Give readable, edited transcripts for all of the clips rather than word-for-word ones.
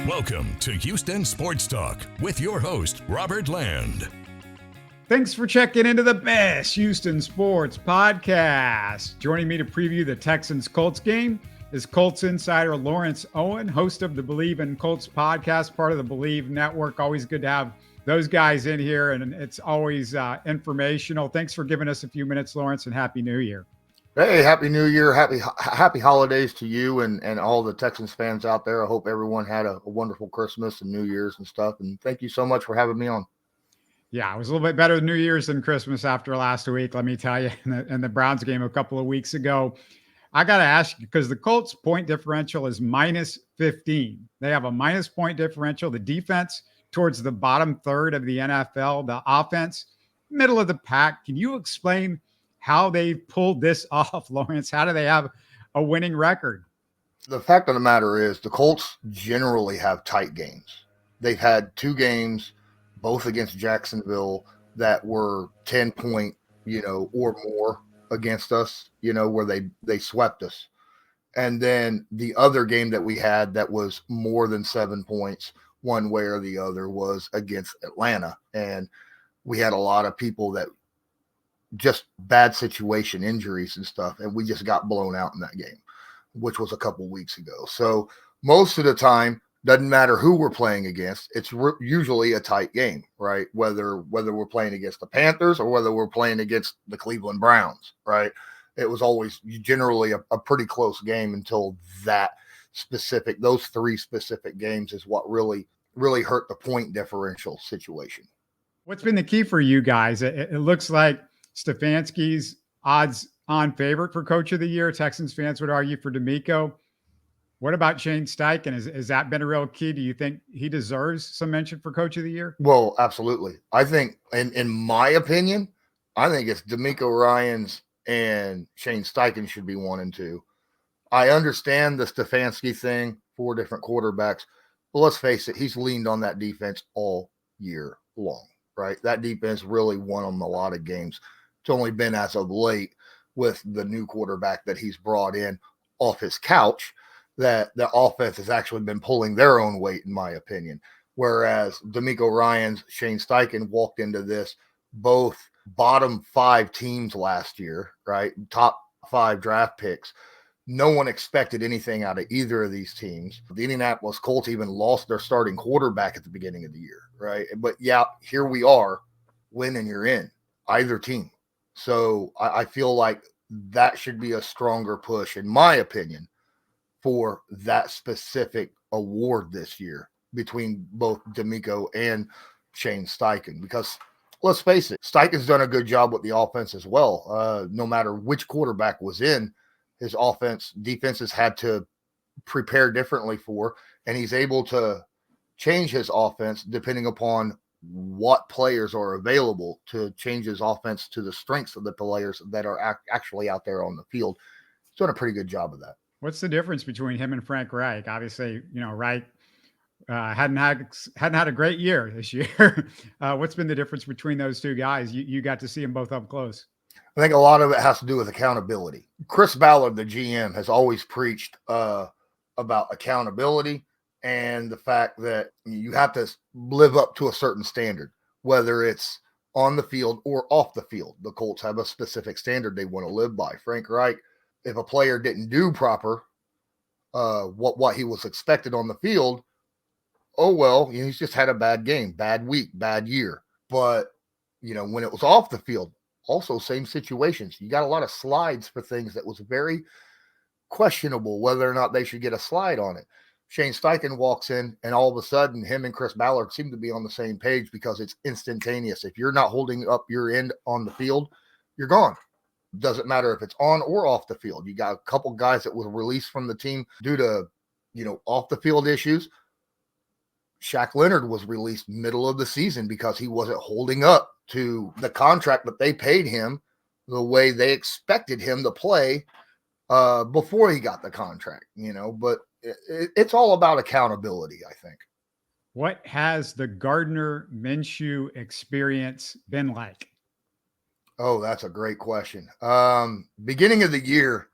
Welcome to Houston Sports Talk with your host, Robert Land. Thanks for checking into the best Houston Sports Podcast. Joining me to preview the Texans-Colts game is Colts Insider Lawrence Owen, host of the Bleav in Colts podcast, part of the Bleav Network. Always good to have those guys in here, and it's always informational. Thanks for giving us a few minutes, Lawrence, and Happy New Year. Hey, Happy New Year. Happy holidays to you and all the Texans fans out there. I hope everyone had a wonderful Christmas and New Year's and stuff. And thank you so much for having me on. Yeah, it was a little bit better New Year's than Christmas after last week, let me tell you, in the Browns game a couple of weeks ago. I got to ask you, because the Colts point differential is minus 15. They have a minus point differential. The defense towards the bottom third of the NFL, the offense, middle of the pack. Can you explain how they pulled this off, Lawrence? How do they have a winning record? The fact of the matter is the Colts generally have tight games. They've had two games, both against Jacksonville, that were 10-point, or more against us, where they swept us. And then the other game that we had that was more than 7 points, one way or the other, was against Atlanta. And we had a lot of people that just bad situation, injuries and stuff, and we just got blown out in that game, which was a couple weeks ago. So most of the time, doesn't matter who we're playing against, it's usually a tight game, right? Whether we're playing against the Panthers or whether we're playing against the Cleveland Browns, right? It was always generally a pretty close game until those three specific games is what really hurt the point differential situation. What's been the key for you guys? It looks like Stefanski's odds-on favorite for Coach of the Year. Texans fans would argue for D'Amico. What about Shane Steichen? Has that been a real key? Do you think he deserves some mention for Coach of the Year? Well, absolutely. I think, in my opinion, I think it's D'Amico Ryans and Shane Steichen should be 1 and 2. I understand the Stefanski thing, 4 different quarterbacks, but let's face it, he's leaned on that defense all year long, right? That defense really won him a lot of games. It's only been as of late with the new quarterback that he's brought in off his couch that the offense has actually been pulling their own weight, in my opinion. Whereas D'Amico Ryans, Shane Steichen walked into this both bottom 5 teams last year, right? Top 5 draft picks. No one expected anything out of either of these teams. The Indianapolis Colts even lost their starting quarterback at the beginning of the year, right? But yeah, here we are, win and you're in, either team. So I feel like that should be a stronger push, in my opinion, for that specific award this year between both D'Amico and Shane Steichen. Because let's face it, Steichen's done a good job with the offense as well. No matter which quarterback was in, his defenses had to prepare differently for, and he's able to change his offense depending upon what players are available to change his offense to the strengths of the players that are actually out there on the field. He's done a pretty good job of that. What's the difference between him and Frank Reich? Obviously, Reich hadn't had a great year this year. What's been the difference between those two guys? You got to see them both up close. I think a lot of it has to do with accountability. Chris Ballard, the GM, has always preached about accountability and the fact that you have to live up to a certain standard, whether it's on the field or off the field. The Colts have a specific standard they want to live by. Frank Reich, if a player didn't do proper what he was expected on the field, oh well, he's just had a bad game, bad week, bad year. But when it was off the field, also same situations. You got a lot of slides for things that was very questionable whether or not they should get a slide on it. Shane Steichen walks in, and all of a sudden, him and Chris Ballard seem to be on the same page because it's instantaneous. If you're not holding up your end on the field, you're gone. Doesn't matter if it's on or off the field. You got a couple guys that were released from the team due to, off the field issues. Shaq Leonard was released middle of the season because he wasn't holding up to the contract that they paid him the way they expected him to play before he got the contract, but it's all about accountability, I think. What has the Gardner Minshew experience been like? Oh, that's a great question. Beginning of the year,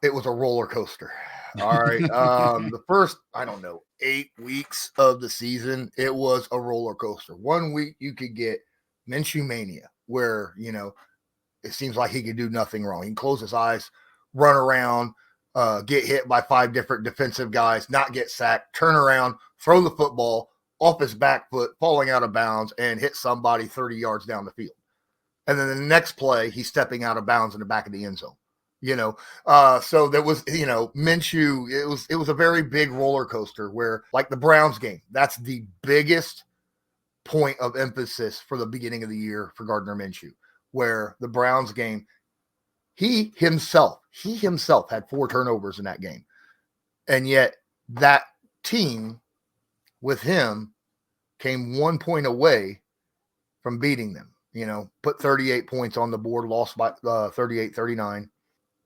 it was a roller coaster. All right. The first, I don't know, 8 weeks of the season, it was a roller coaster. 1 week you could get Minshew mania, where, it seems like he could do nothing wrong. He can close his eyes, run around, get hit by 5 different defensive guys, not get sacked, turn around, throw the football off his back foot, falling out of bounds, and hit somebody 30 yards down the field. And then the next play, he's stepping out of bounds in the back of the end zone. So there was, Minshew, it was a very big roller coaster where, like the Browns game, that's the biggest point of emphasis for the beginning of the year for Gardner Minshew, where the Browns game, he himself had 4 turnovers in that game. And yet that team with him came 1 point away from beating them, put 38 points on the board, lost by 38-39.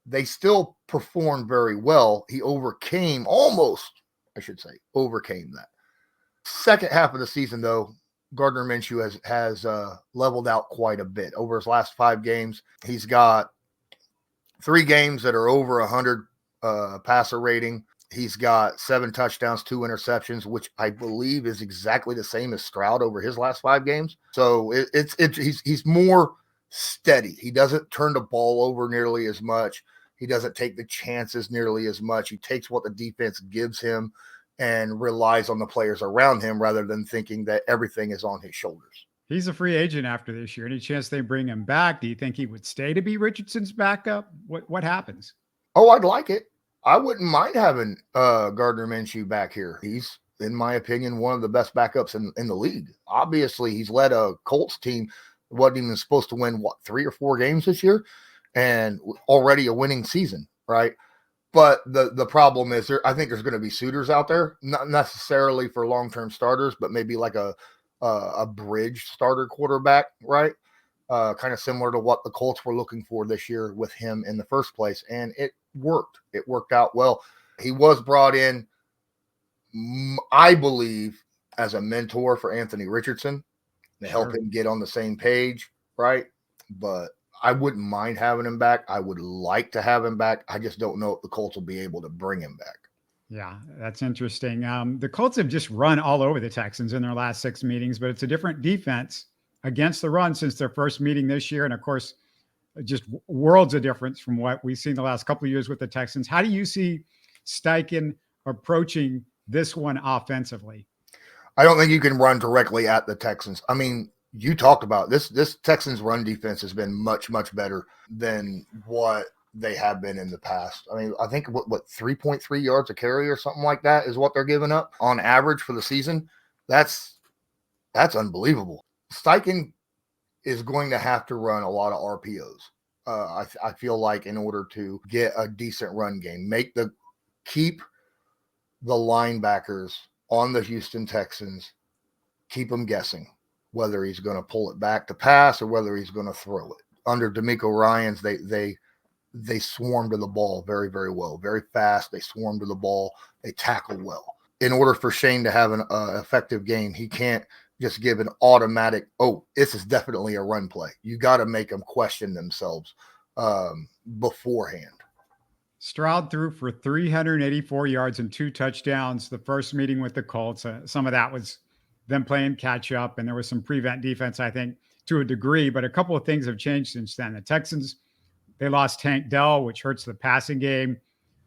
They still performed very well. He overcame that. Second half of the season, though, Gardner Minshew has leveled out quite a bit. Over his last 5 games, he's got 3 games that are over 100 passer rating. He's got 7 touchdowns, 2 interceptions, which I Bleav is exactly the same as Stroud over his last 5 games. So he's more steady. He doesn't turn the ball over nearly as much. He doesn't take the chances nearly as much. He takes what the defense gives him and relies on the players around him rather than thinking that everything is on his shoulders. He's a free agent after this year. Any chance they bring him back? Do you think he would stay to be Richardson's backup? What happens? Oh, I'd like it. I wouldn't mind having Gardner Minshew back here. He's, in my opinion, one of the best backups in the league. Obviously, he's led a Colts team wasn't even supposed to win, 3 or 4 games this year, and already a winning season, right? But the problem is, I think there's going to be suitors out there, not necessarily for long-term starters, but maybe like a bridge starter quarterback, right? Kind of similar to what the Colts were looking for this year with him in the first place. And it worked. It worked out well. He was brought in, I Bleav, as a mentor for Anthony Richardson to help him get on the same page, right? But I wouldn't mind having him back. I would like to have him back. I just don't know if the Colts will be able to bring him back. Yeah, that's interesting. The Colts have just run all over the Texans in their last 6 meetings, but it's a different defense against the run since their first meeting this year. And of course, just worlds of difference from what we've seen the last couple of years with the Texans. How do you see Steichen approaching this one offensively? I don't think you can run directly at the Texans. I mean, you talked about this Texans run defense has been much, much better than what they have been in the past. I mean, I think what 3.3 yards a carry or something like that is what they're giving up on average for the season. That's unbelievable. Steichen is going to have to run a lot of RPOs. I feel like in order to get a decent run game, keep the linebackers on the Houston Texans, keep them guessing whether he's going to pull it back to pass or whether he's going to throw it. Under DeMeco Ryans, they swarm to the ball very, very well, very fast. They swarm to the ball. They tackle well. In order for Shane to have an effective game, he can't just give an automatic, oh, this is definitely a run play. You got to make them question themselves beforehand. Stroud threw for 384 yards and 2 touchdowns the first meeting with the Colts. Some of that was them playing catch up, and there was some prevent defense, I think, to a degree, but a couple of things have changed since then. The Texans, they lost Tank Dell, which hurts the passing game,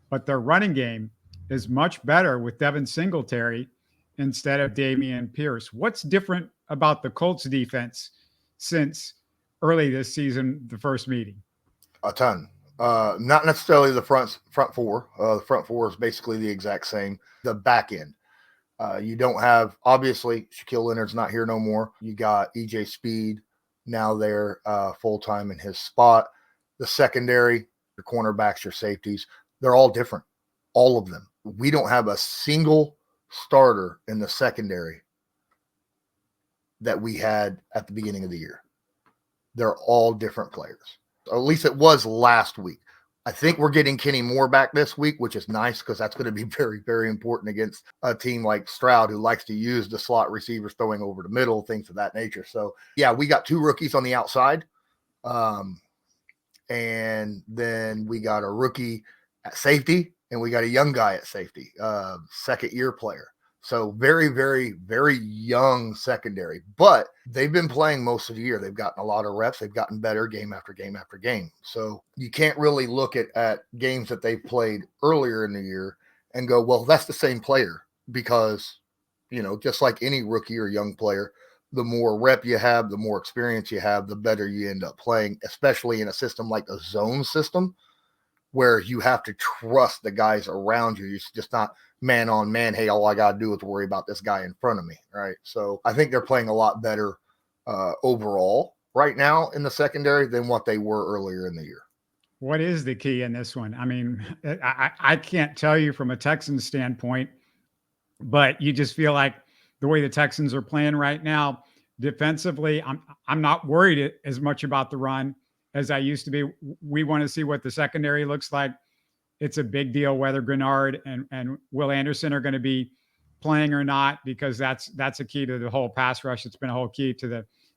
but their running game is much better with Devin Singletary instead of Dameon Pierce. What's different about the Colts defense since early this season, the first meeting? A ton. Not necessarily the front four. The front four is basically the exact same. The back end. You don't have, obviously, Shaquille Leonard's not here no more. You got EJ Speed now there full-time in his spot. The secondary, your cornerbacks, your safeties, they're all different. All of them. We don't have a single starter in the secondary that we had at the beginning of the year. They're all different players. Or at least it was last week. I think we're getting Kenny Moore back this week, which is nice because that's going to be very, very important against a team like Stroud, who likes to use the slot receivers throwing over the middle, things of that nature. So, yeah, we got 2 rookies on the outside. And then we got a rookie at safety and we got a young guy at safety, second-year player. So very, very, very young secondary, but they've been playing most of the year. They've gotten a lot of reps. They've gotten better game after game after game. So you can't really look at games that they've played earlier in the year and go, well, that's the same player, because, just like any rookie or young player, the more rep you have, the more experience you have, the better you end up playing, especially in a system like the zone system, where you have to trust the guys around you. It's just not man on man. Hey, all I got to do is worry about this guy in front of me. Right. So I think they're playing a lot better overall right now in the secondary than what they were earlier in the year. What is the key in this one? I mean, I can't tell you from a Texans standpoint, but you just feel like the way the Texans are playing right now, defensively, I'm not worried as much about the run as I used to be. We want to see what the secondary looks like. It's a big deal whether Grenard and Will Anderson are going to be playing or not, because that's a key to the whole pass rush. It's been a whole key to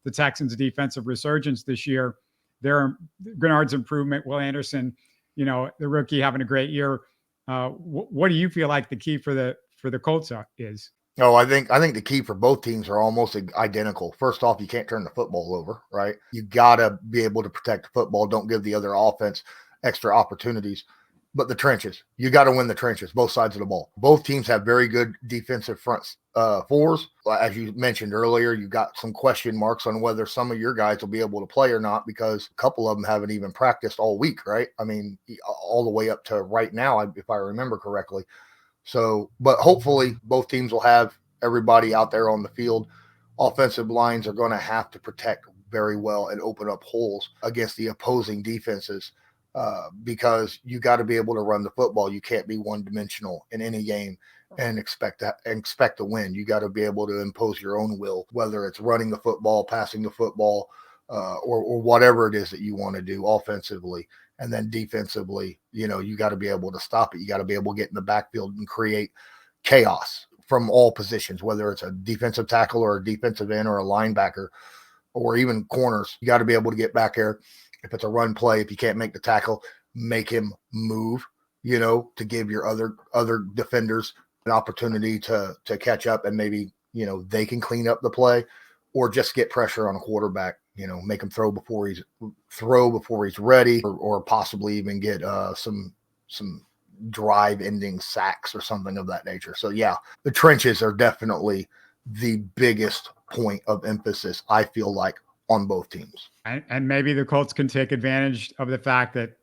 the Texans' defensive resurgence this year. Grenard's improvement, Will Anderson, the rookie, having a great year. What do you feel like the key for the Colts is? No, I think the key for both teams are almost identical. First off, you can't turn the football over, right? You got to be able to protect the football. Don't give the other offense extra opportunities. But the trenches, you got to win the trenches, both sides of the ball. Both teams have very good defensive front fours. As you mentioned earlier, you got some question marks on whether some of your guys will be able to play or not, because a couple of them haven't even practiced all week, right? I mean, all the way up to right now, if I remember correctly. So, but hopefully both teams will have everybody out there on the field. Offensive lines are going to have to protect very well and open up holes against the opposing defenses, because you got to be able to run the football. You can't be one-dimensional in any game and expect to win. You got to be able to impose your own will, whether it's running the football, passing the football, or whatever it is that you want to do offensively. And then defensively, you got to be able to stop it. You got to be able to get in the backfield and create chaos from all positions, whether it's a defensive tackle or a defensive end or a linebacker or even corners. You got to be able to get back there. If it's a run play, if you can't make the tackle, make him move, to give your other defenders an opportunity to catch up, and maybe, they can clean up the play, or just get pressure on a quarterback, make him throw before he's ready, or possibly even get some drive ending sacks or something of that nature. So yeah, the trenches are definitely the biggest point of emphasis, I feel like, on both teams. And maybe the Colts can take advantage of the fact that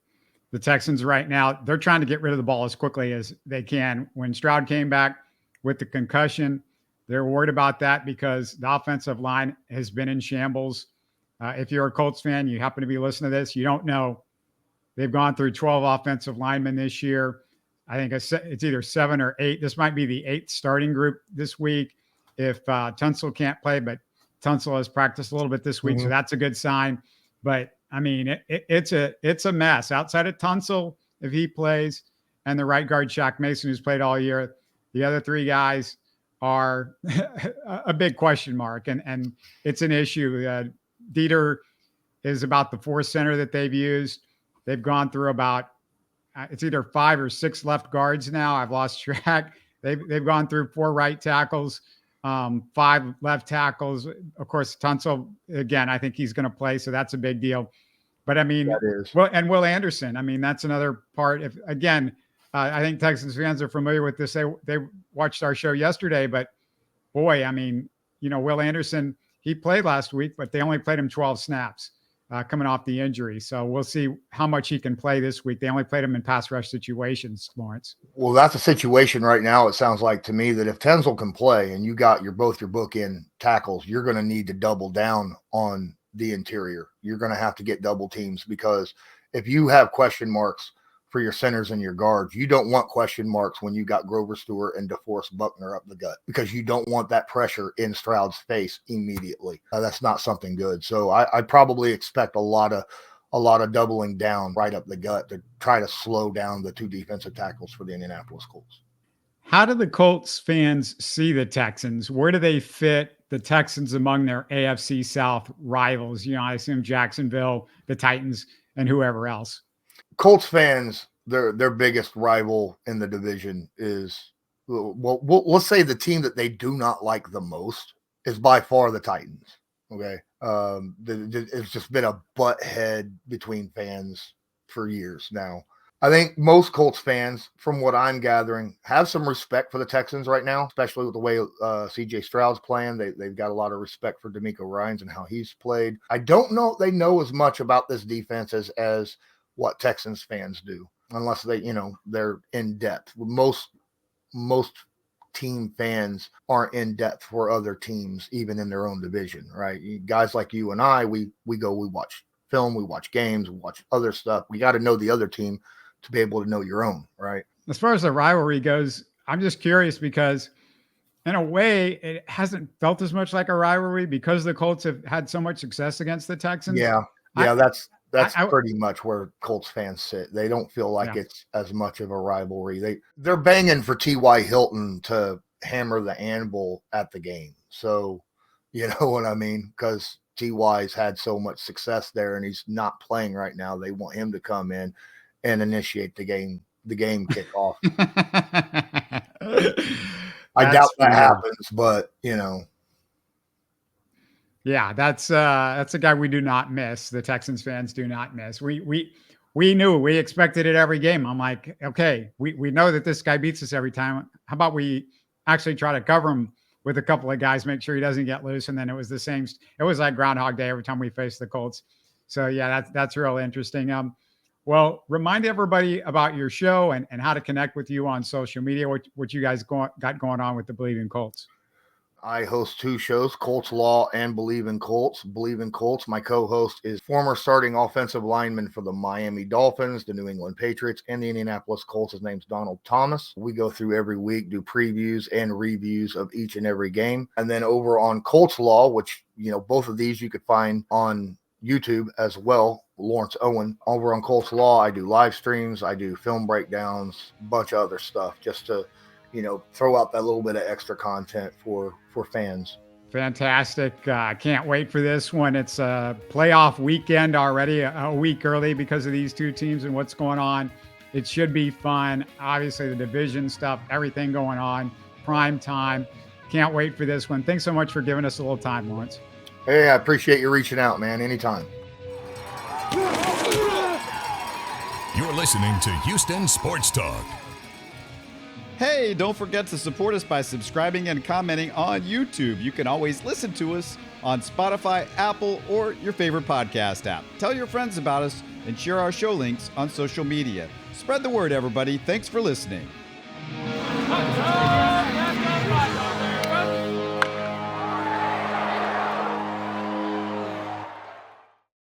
the Texans right now, they're trying to get rid of the ball as quickly as they can. When Stroud came back with the concussion, they're worried about that because the offensive line has been in shambles. If you're a Colts fan, you happen to be listening to this, you don't know. They've gone through 12 offensive linemen this year. I think it's either 7 or 8. This might be the 8th starting group this week if Tunsil can't play, but Tunsil has practiced a little bit this week, so that's a good sign. But I mean, it's a mess outside of Tunsil if he plays, and the right guard Shaq Mason, who's played all year. The other 3 guys are a big question mark, and it's an issue. Dieter is about the 4th center that they've used. They've gone through about it's either 5 or 6 left guards now. I've lost track. They've gone through 4 right tackles. 5 left tackles. Of course, Tunsil, again, I think he's going to play, so that's a big deal. But I mean, and Will Anderson, I mean, that's another part. If again, I think Texans fans are familiar with this. They watched our show yesterday, but boy, I mean, Will Anderson, he played last week, but they only played him 12 snaps coming off the injury. So we'll see how much he can play this week. They only played him in pass rush situations, Lawrence. Well, that's a situation right now. It sounds like to me that if Tunsil can play and you got both your bookend tackles, you're going to need to double down on the interior. You're going to have to get double teams, because if you have question marks for your centers and your guards, you don't want question marks when you got Grover Stewart and DeForest Buckner up the gut, because you don't want that pressure in Stroud's face immediately. That's not something good. So I probably expect a lot of doubling down right up the gut to try to slow down the 2 defensive tackles for the Indianapolis Colts. How do the Colts fans see the Texans? Where do they fit the Texans among their AFC South rivals? I assume Jacksonville, the Titans, and whoever else. Colts fans their biggest rival in the division is, well, let's say the team that they do not like the most is by far the Titans. Okay. It's just been a butt head between fans for years now. I think most Colts fans, from what I'm gathering, have some respect for the Texans right now, especially with the way CJ Stroud's playing. They've got a lot of respect for D'Amico Ryans and how he's played. I don't know if they know as much about this defense as what Texans fans do, unless they're in depth. Most team fans aren't in depth for other teams, even in their own division, right? Guys like you and I, we watch film, we watch games, we watch other stuff. We got to know the other team to be able to know your own, right? As far as the rivalry goes, I'm just curious because in a way it hasn't felt as much like a rivalry because the Colts have had so much success against the Texans. Yeah. That's pretty much where Colts fans sit. They don't feel like it's as much of a rivalry. They're banging for T.Y. Hilton to hammer the anvil at the game. So, you know what I mean? Because T.Y.'s had so much success there and he's not playing right now. They want him to come in and initiate the game kickoff. I doubt that happens, but Yeah, that's a guy we do not miss. The Texans fans do not miss. We expected it every game. I'm like, okay, we know that this guy beats us every time. How about we actually try to cover him with a couple of guys, make sure he doesn't get loose. And then it was the same. It was like Groundhog Day every time we faced the Colts. So yeah, that's real interesting. Well, remind everybody about your show and how to connect with you on social media, what you guys got going on with the Bleav in Colts. I host 2 shows, Colts Law and Bleav in Colts. Bleav in Colts, my co-host is former starting offensive lineman for the Miami Dolphins, the New England Patriots, and the Indianapolis Colts. His name's Donald Thomas. We go through every week, do previews and reviews of each and every game. And then over on Colts Law, which, both of these you could find on YouTube as well, Lawrence Owen. Over on Colts Law, I do live streams, I do film breakdowns, a bunch of other stuff just to throw out that little bit of extra content for fans. Fantastic. I can't wait for this one. It's a playoff weekend already, a week early because of these 2 teams and what's going on. It should be fun. Obviously, the division stuff, everything going on, prime time. Can't wait for this one. Thanks so much for giving us a little time, Lawrence. Hey, I appreciate you reaching out, man. Anytime. You're listening to Houston Sports Talk. Hey, don't forget to support us by subscribing and commenting on YouTube. You can always listen to us on Spotify, Apple, or your favorite podcast app. Tell your friends about us and share our show links on social media. Spread the word, everybody. Thanks for listening.